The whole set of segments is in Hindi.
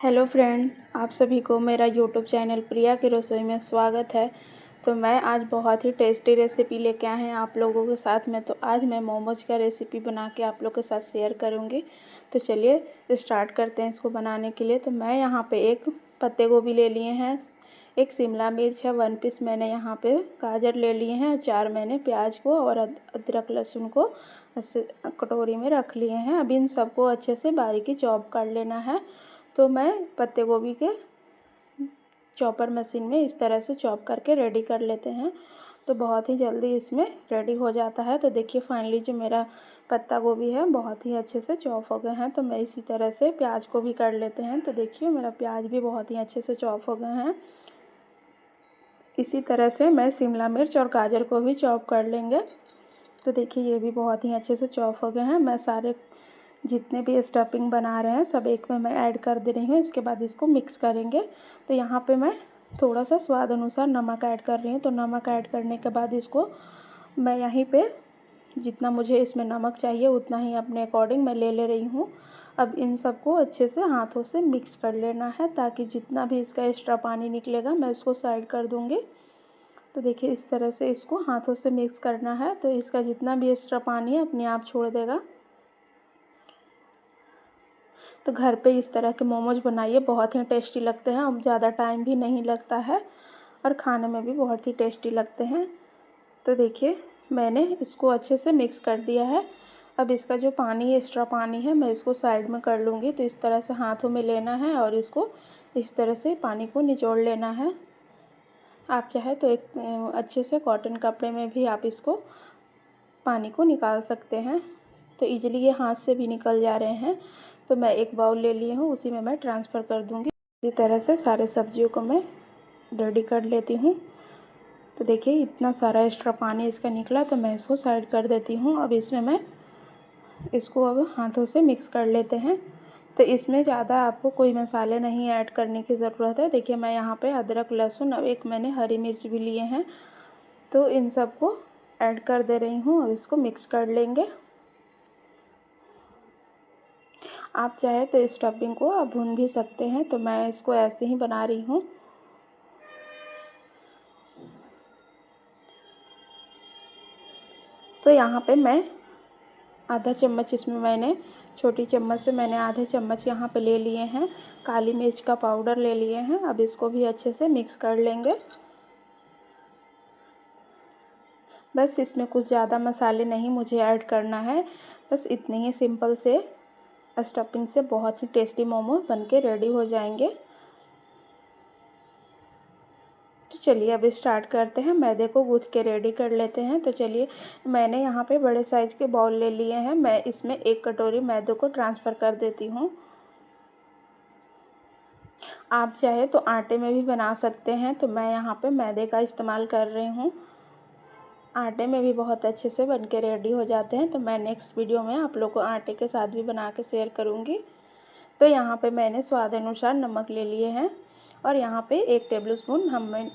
हेलो फ्रेंड्स, आप सभी को मेरा यूट्यूब चैनल प्रिया की रसोई में स्वागत है। तो मैं आज बहुत ही टेस्टी रेसिपी लेके आए हैं आप लोगों के साथ में। तो आज मैं मोमोज का रेसिपी बना के आप लोगों के साथ शेयर करूंगी। तो चलिए स्टार्ट करते हैं इसको बनाने के लिए। तो मैं यहाँ पे एक पत्ते गोभी ले लिए हैं, एक शिमला मिर्च है, 1 पीस मैंने यहाँ पे गाजर ले लिए हैं, 4 मैंने प्याज को और अदरक लहसुन को कटोरी में रख लिए हैं। अब इन सबको अच्छे से बारीकी चॉप कर लेना है। तो मैं पत्ते गोभी के चॉपर मशीन में इस तरह से चॉप करके रेडी कर लेते हैं। तो बहुत ही जल्दी इसमें रेडी हो जाता है। तो देखिए फाइनली जो मेरा पत्ता गोभी है बहुत ही अच्छे से चॉप हो गए हैं। तो मैं इसी तरह से प्याज को भी कर लेते हैं। तो देखिए मेरा प्याज भी बहुत ही अच्छे से चॉप हो गए हैं। इसी तरह से मैं शिमला मिर्च और गाजर को भी चॉप कर लेंगे। तो देखिए ये भी बहुत ही अच्छे से चॉप हो गए हैं। मैं सारे जितने भी स्टफिंग बना रहे हैं सब एक में मैं ऐड कर दे रही हूँ। इसके बाद इसको मिक्स करेंगे। तो यहाँ पे मैं थोड़ा सा स्वाद अनुसार नमक ऐड कर रही हूँ। तो नमक ऐड करने के बाद इसको मैं यहीं पे जितना मुझे इसमें नमक चाहिए उतना ही अपने अकॉर्डिंग मैं ले रही हूँ। अब इन सबको अच्छे से हाथों से मिक्स कर लेना है ताकि जितना भी इसका एक्स्ट्रा पानी निकलेगा मैं उसको साइड कर दूँगी। तो देखिए इस तरह से इसको हाथों से मिक्स करना है। तो इसका जितना भी एक्स्ट्रा पानी है अपने आप छोड़ देगा। तो घर पे इस तरह के मोमोज बनाइए, बहुत ही टेस्टी लगते हैं और ज़्यादा टाइम भी नहीं लगता है और खाने में भी बहुत ही टेस्टी लगते हैं। तो देखिए मैंने इसको अच्छे से मिक्स कर दिया है। अब इसका जो पानी एक्स्ट्रा पानी है मैं इसको साइड में कर लूँगी। तो इस तरह से हाथों में लेना है और इसको इस तरह से पानी को निचोड़ लेना है। आप चाहे तो एक अच्छे से कॉटन कपड़े में भी आप इसको पानी को निकाल सकते हैं। तो इजीली ये हाथ से भी निकल जा रहे हैं। तो मैं एक बाउल ले ली हूँ, उसी में मैं ट्रांसफ़र कर दूँगी। इसी तरह से सारे सब्जियों को मैं रेडी कर लेती हूँ। तो देखिए इतना सारा एक्स्ट्रा पानी इसका निकला तो मैं इसको साइड कर देती हूँ। अब इसमें मैं इसको अब हाथों से मिक्स कर लेते हैं। तो इसमें ज़्यादा आपको कोई मसाले नहीं ऐड करने की ज़रूरत है। देखिए मैं यहाँ पे अदरक लहसुन और एक मैंने हरी मिर्च भी लिए हैं। तो इन सबको ऐड कर दे रही हूँ और इसको मिक्स कर लेंगे। आप चाहे तो इस स्टफिंग को आप भून भी सकते हैं। तो मैं इसको ऐसे ही बना रही हूँ। तो यहाँ पे मैं आधा चम्मच इसमें मैंने छोटी चम्मच से मैंने आधे चम्मच यहाँ पे ले लिए हैं काली मिर्च का पाउडर ले लिए हैं। अब इसको भी अच्छे से मिक्स कर लेंगे। बस इसमें कुछ ज़्यादा मसाले नहीं मुझे ऐड करना है। बस इतने ही सिंपल से स्टफिंग से बहुत ही टेस्टी मोमोज बन के रेडी हो जाएंगे। तो चलिए अब स्टार्ट करते हैं। मैदे को गूँथ के रेडी कर लेते हैं। तो चलिए मैंने यहाँ पे बड़े साइज़ के बाउल ले लिए हैं। मैं इसमें 1 कटोरी मैदे को ट्रांसफ़र कर देती हूँ। आप चाहे तो आटे में भी बना सकते हैं। तो मैं यहाँ पे मैदे का इस्तेमाल कर रही हूँ। आटे में भी बहुत अच्छे से बन के रेडी हो जाते हैं। तो मैं नेक्स्ट वीडियो में आप लोग को आटे के साथ भी बना के शेयर करूँगी। तो यहाँ पे मैंने स्वाद अनुसार नमक ले लिए हैं और यहाँ पे 1 टेबलस्पून हमने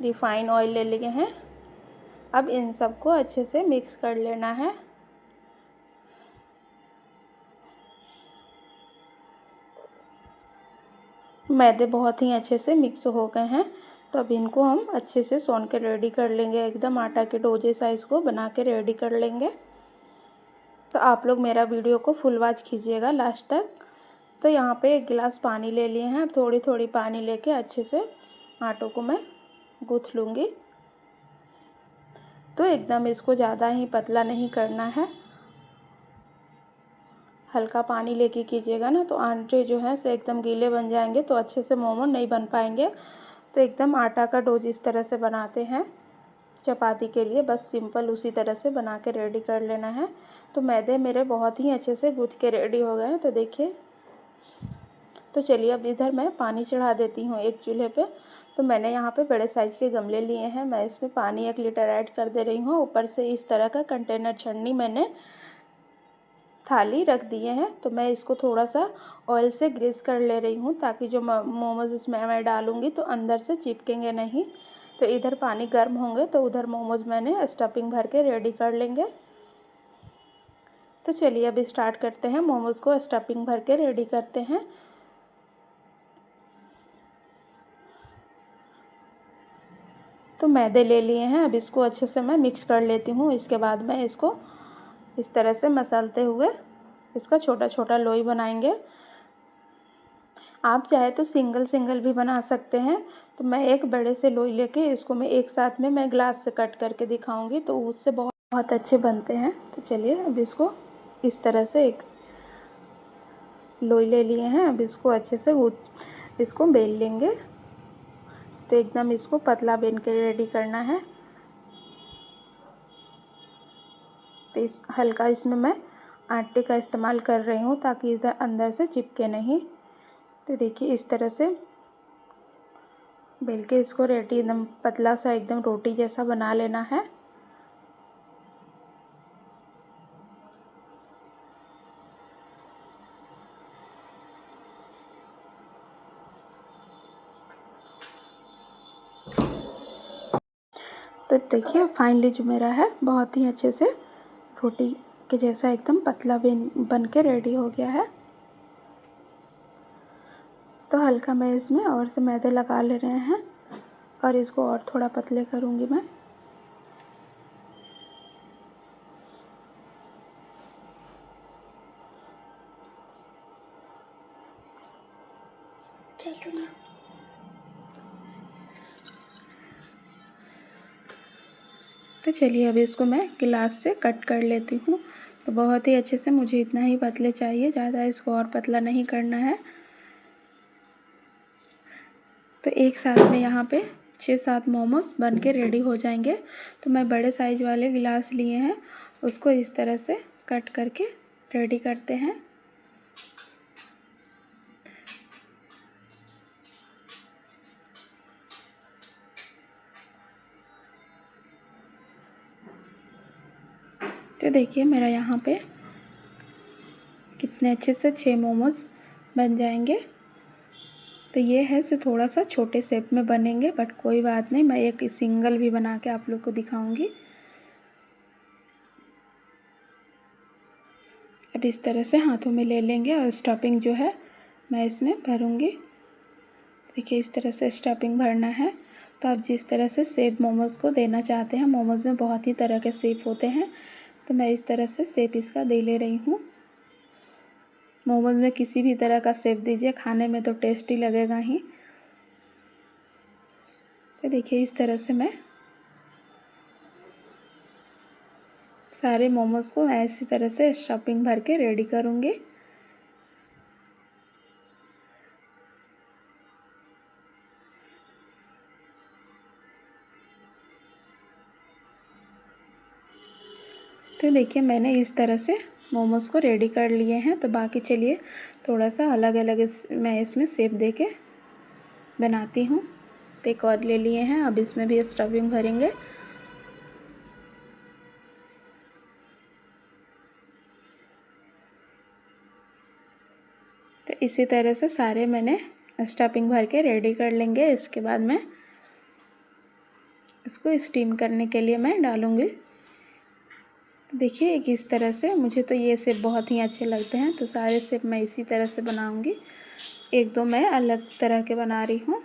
रिफ़ाइन ऑयल ले लिए हैं। अब इन सबको अच्छे से मिक्स कर लेना है। मैदे बहुत ही अच्छे से मिक्स हो गए हैं। तो अब इनको हम अच्छे से सोन के रेडी कर लेंगे। एकदम आटा के डो जैसा इसको बना के रेडी कर लेंगे। तो आप लोग मेरा वीडियो को फुल वॉच कीजिएगा लास्ट तक। तो यहाँ पे 1 गिलास पानी ले लिए हैं। अब थोड़ी थोड़ी पानी लेके अच्छे से आटों को मैं गूँथ लूँगी। तो एकदम इसको ज़्यादा ही पतला नहीं करना है, हल्का पानी लेके कीजिएगा ना तो आटे जो है से एकदम गीले बन जाएंगे तो अच्छे से मोमो नहीं बन पाएंगे। तो एकदम आटा का डो जिस तरह से बनाते हैं चपाती के लिए बस सिंपल उसी तरह से बना के रेडी कर लेना है। तो मैदे मेरे बहुत ही अच्छे से गूँथ के रेडी हो गए हैं। तो देखिए तो चलिए अब इधर मैं पानी चढ़ा देती हूँ एक चूल्हे पे। तो मैंने यहाँ पे बड़े साइज़ के गमले लिए हैं। मैं इसमें पानी 1 लीटर ऐड कर दे रही हूँ। ऊपर से इस तरह का कंटेनर छन्नी मैंने थाली रख दिए हैं। तो मैं इसको थोड़ा सा ऑयल से ग्रीस कर ले रही हूँ ताकि जो मोमोज इसमें मैं डालूँगी तो अंदर से चिपकेंगे नहीं। तो इधर पानी गर्म होंगे तो उधर मोमोज मैंने स्टफिंग भर के रेडी कर लेंगे। तो चलिए अब स्टार्ट करते हैं, मोमोज़ को स्टफिंग भर के रेडी करते हैं। तो मैदे ले लिए हैं, अब इसको अच्छे से मैं मिक्स कर लेती हूँ। इसके बाद मैं इसको इस तरह से मसलते हुए इसका छोटा छोटा लोई बनाएंगे। आप चाहे तो सिंगल सिंगल भी बना सकते हैं। तो मैं एक बड़े से लोई लेके इसको मैं एक साथ में मैं ग्लास से कट करके दिखाऊंगी, तो उससे बहुत अच्छे बनते हैं। तो चलिए अब इसको इस तरह से एक लोई ले लिए हैं, अब इसको अच्छे से इसको बेल लेंगे। तो एकदम इसको पतला बेल के रेडी करना है। तो इस हल्का इसमें मैं आटे का इस्तेमाल कर रही हूँ ताकि इधर अंदर से चिपके नहीं। तो देखिए इस तरह से बेल के इसको रेडी एकदम पतला सा एकदम रोटी जैसा बना लेना है। तो देखिए फाइनली जो मेरा है बहुत ही अच्छे से रोटी के जैसा एकदम पतला बन के रेडी हो गया है। तो हल्का मैं इसमें और से मैदे लगा ले रहे हैं और इसको और थोड़ा पतले करूँगी मैं। तो चलिए अभी इसको मैं गिलास से कट कर लेती हूँ। तो बहुत ही अच्छे से मुझे इतना ही पतले चाहिए, ज़्यादा इसको और पतला नहीं करना है। तो एक साथ में यहाँ पे 6-7 मोमोज बन के रेडी हो जाएंगे। तो मैं बड़े साइज वाले गिलास लिए हैं, उसको इस तरह से कट करके रेडी करते हैं। तो देखिए मेरा यहाँ पे कितने अच्छे से 6 मोमोज बन जाएंगे। तो ये है सो थोड़ा सा छोटे शेप में बनेंगे, बट कोई बात नहीं, मैं एक सिंगल भी बना के आप लोग को दिखाऊंगी। अब इस तरह से हाथों में ले लेंगे और स्टफिंग जो है मैं इसमें भरूंगी। देखिए इस तरह से स्टफिंग भरना है। तो आप जिस तरह से शेप मोमोज़ को देना चाहते हैं, मोमोज़ में बहुत ही तरह के शेप होते हैं, तो मैं इस तरह से शेप इसका दे ले रही हूँ। मोमोज़ में किसी भी तरह का शेप दीजिए, खाने में तो टेस्टी लगेगा ही। तो देखिए इस तरह से मैं सारे मोमोज़ को मैं इसी तरह से स्टफिंग भर के रेडी करूँगी। तो देखिए मैंने इस तरह से मोमोज़ को रेडी कर लिए हैं। तो बाकी चलिए थोड़ा सा अलग अलग मैं इसमें शेप दे के बनाती हूँ। तो एक और ले लिए हैं, अब इसमें भी स्टफिंग भरेंगे। तो इसी तरह से सारे मैंने स्टफिंग भर के रेडी कर लेंगे। इसके बाद मैं इसको स्टीम करने के लिए मैं डालूँगी। तो देखिए एक इस तरह से मुझे तो ये शेप बहुत ही अच्छे लगते हैं, तो सारे शेप मैं इसी तरह से बनाऊँगी। एक दो मैं अलग तरह के बना रही हूँ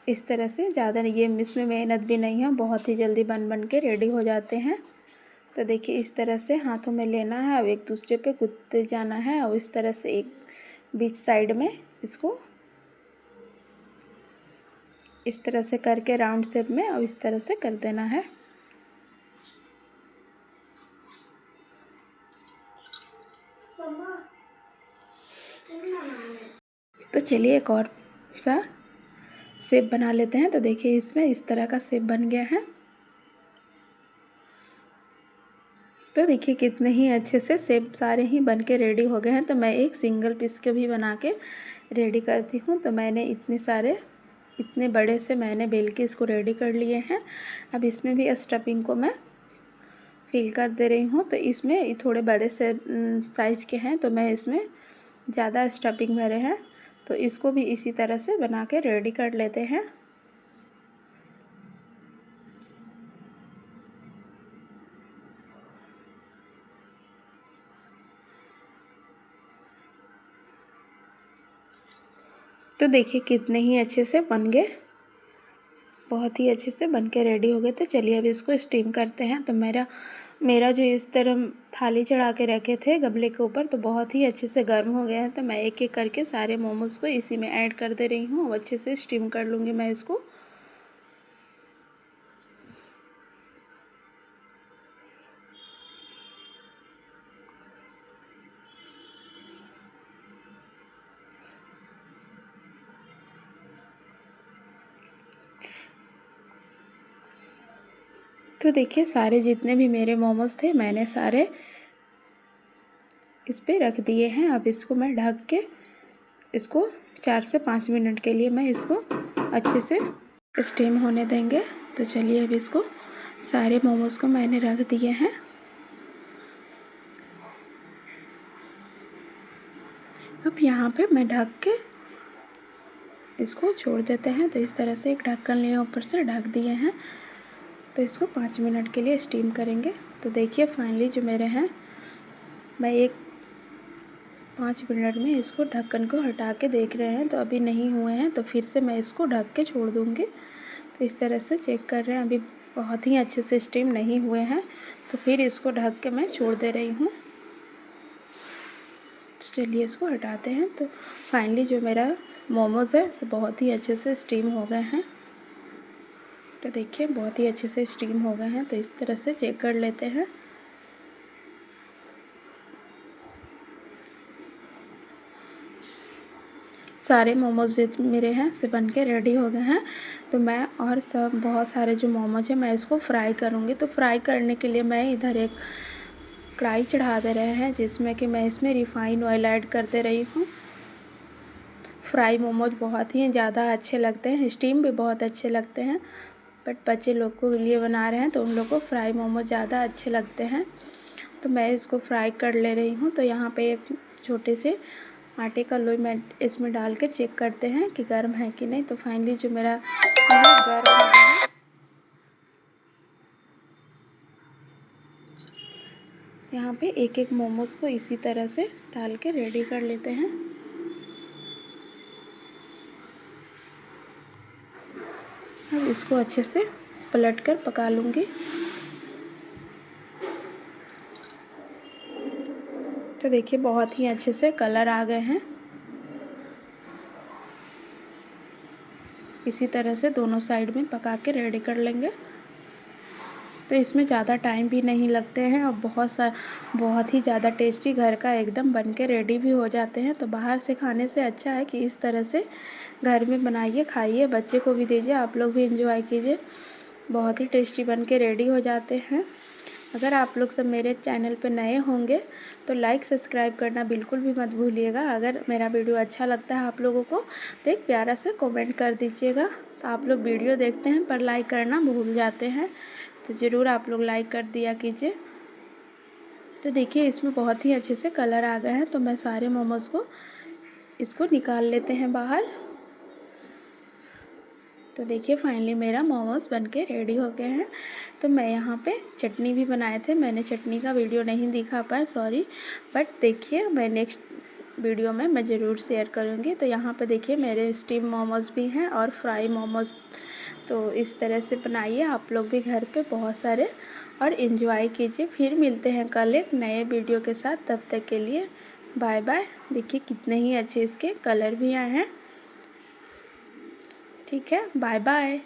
इस तरह से, ज़्यादा ये इसमें मेहनत भी नहीं है, बहुत ही जल्दी बन के रेडी हो जाते हैं। तो देखिए इस तरह से हाथों में लेना है और एक दूसरे पे गुथते जाना है और इस तरह से एक बीच साइड में इसको इस तरह से करके राउंड शेप में और इस तरह से कर देना है। तो चलिए एक और सा शेप बना लेते हैं। तो देखिए इसमें इस तरह का शेप बन गया है। तो देखिए कितने ही अच्छे से शेप सारे ही बन के रेडी हो गए हैं। तो मैं एक सिंगल पीस के भी बना के रेडी करती हूँ। तो मैंने इतने बड़े से मैंने बेल के इसको रेडी कर लिए हैं। अब इसमें भी स्टफिंग को मैं फिल कर दे रही हूँ। तो इसमें थोड़े बड़े से साइज़ के हैं, तो मैं इसमें ज़्यादा स्टफिंग भरे हैं। तो इसको भी इसी तरह से बना के रेडी कर लेते हैं। तो देखिए कितने ही अच्छे से बन गए। बहुत ही अच्छे से बन के रेडी हो गए। तो चलिए अब इसको स्टीम करते हैं। तो मेरा जो इस तरह थाली चढ़ा के रखे थे गमले के ऊपर, तो बहुत ही अच्छे से गर्म हो गया है। तो मैं एक एक करके सारे मोमोज़ को इसी में ऐड कर दे रही हूँ। अब अच्छे से स्टीम कर लूँगी मैं इसको। तो देखिए सारे जितने भी मेरे मोमोज़ थे मैंने सारे इस पे रख दिए हैं। अब इसको मैं ढक के इसको 4 से 5 मिनट के लिए मैं इसको अच्छे से स्टीम होने देंगे। तो चलिए अब इसको सारे मोमोज़ को मैंने रख दिए हैं। अब यहाँ पे मैं ढक के इसको छोड़ देते हैं। तो इस तरह से एक ढक्कन लिए ऊपर से ढक दिए हैं। तो इसको 5 मिनट के लिए स्टीम करेंगे। तो देखिए फाइनली जो मेरे हैं, मैं 5 मिनट में इसको ढक्कन को हटा के देख रहे हैं तो अभी नहीं हुए हैं। तो फिर से मैं इसको ढक के छोड़ दूँगी। तो इस तरह से चेक कर रहे हैं, अभी बहुत ही अच्छे से स्टीम नहीं हुए हैं। तो फिर इसको ढक के मैं छोड़ दे रही हूँ। तो चलिए इसको हटाते हैं। तो फाइनली जो मेरा मोमोज़ है वो बहुत ही अच्छे से स्टीम हो गए हैं। तो देखिए बहुत ही अच्छे से स्टीम हो गए हैं। तो इस तरह से चेक कर लेते हैं। सारे मोमोज़ मेरे हैं से बन के रेडी हो गए हैं। तो मैं और सब बहुत सारे जो मोमोज़ हैं मैं इसको फ्राई करूँगी। तो फ्राई करने के लिए मैं इधर एक कढ़ाई चढ़ा दे रहे हैं, जिसमें कि मैं इसमें रिफ़ाइन ऑयल ऐड कर दे रही हूँ। फ्राई मोमोज़ बहुत ही ज़्यादा अच्छे लगते हैं, स्टीम भी बहुत अच्छे लगते हैं, बट बच्चे लोग को लिए बना रहे हैं तो उन लोग को फ्राई मोमोज़ ज़्यादा अच्छे लगते हैं। तो मैं इसको फ्राई कर ले रही हूँ। तो यहाँ पे एक छोटे से आटे का लोई मैं इसमें डाल के चेक करते हैं कि गर्म है कि नहीं। तो फाइनली जो मेरा गर्म हो गया है। यहाँ पे एक एक मोमोज़ को इसी तरह से डाल के रेडी कर लेते हैं। अब इसको अच्छे से पलट कर पका लूँगी। तो देखिए बहुत ही अच्छे से कलर आ गए हैं। इसी तरह से दोनों साइड में पका के रेडी कर लेंगे। तो इसमें ज़्यादा टाइम भी नहीं लगते हैं और बहुत ही ज़्यादा टेस्टी घर का एकदम बन के रेडी भी हो जाते हैं। तो बाहर से खाने से अच्छा है कि इस तरह से घर में बनाइए, खाइए, बच्चे को भी दीजिए, आप लोग भी एंजॉय कीजिए। बहुत ही टेस्टी बन के रेडी हो जाते हैं। अगर आप लोग सब मेरे चैनल पे नए होंगे तो लाइक सब्सक्राइब करना बिल्कुल भी मत भूलिएगा। अगर मेरा वीडियो अच्छा लगता है आप लोगों को तो एक प्यारा सा कमेंट कर दीजिएगा। तो आप लोग वीडियो देखते हैं पर लाइक करना भूल जाते हैं, तो ज़रूर आप लोग लाइक कर दिया कीजिए। तो देखिए इसमें बहुत ही अच्छे से कलर आ गए हैं। तो मैं सारे मोमोज़ को इसको निकाल लेते हैं बाहर। तो देखिए फाइनली मेरा मोमोज़ बनके रेडी हो गए हैं। तो मैं यहाँ पे चटनी भी बनाए थे, मैंने चटनी का वीडियो नहीं दिखा पाया, सॉरी, बट देखिए मैं नेक्स्ट वीडियो में मैं ज़रूर शेयर करूँगी। तो यहाँ पे देखिए मेरे स्टीम मोमोज़ भी हैं और फ्राई मोमोज़। तो इस तरह से बनाइए आप लोग भी घर पे बहुत सारे और इन्जॉय कीजिए। फिर मिलते हैं कल एक नए वीडियो के साथ, तब तक के लिए बाय बाय। देखिए कितने ही अच्छे इसके कलर भी आए हैं। ठीक है, बाय बाय।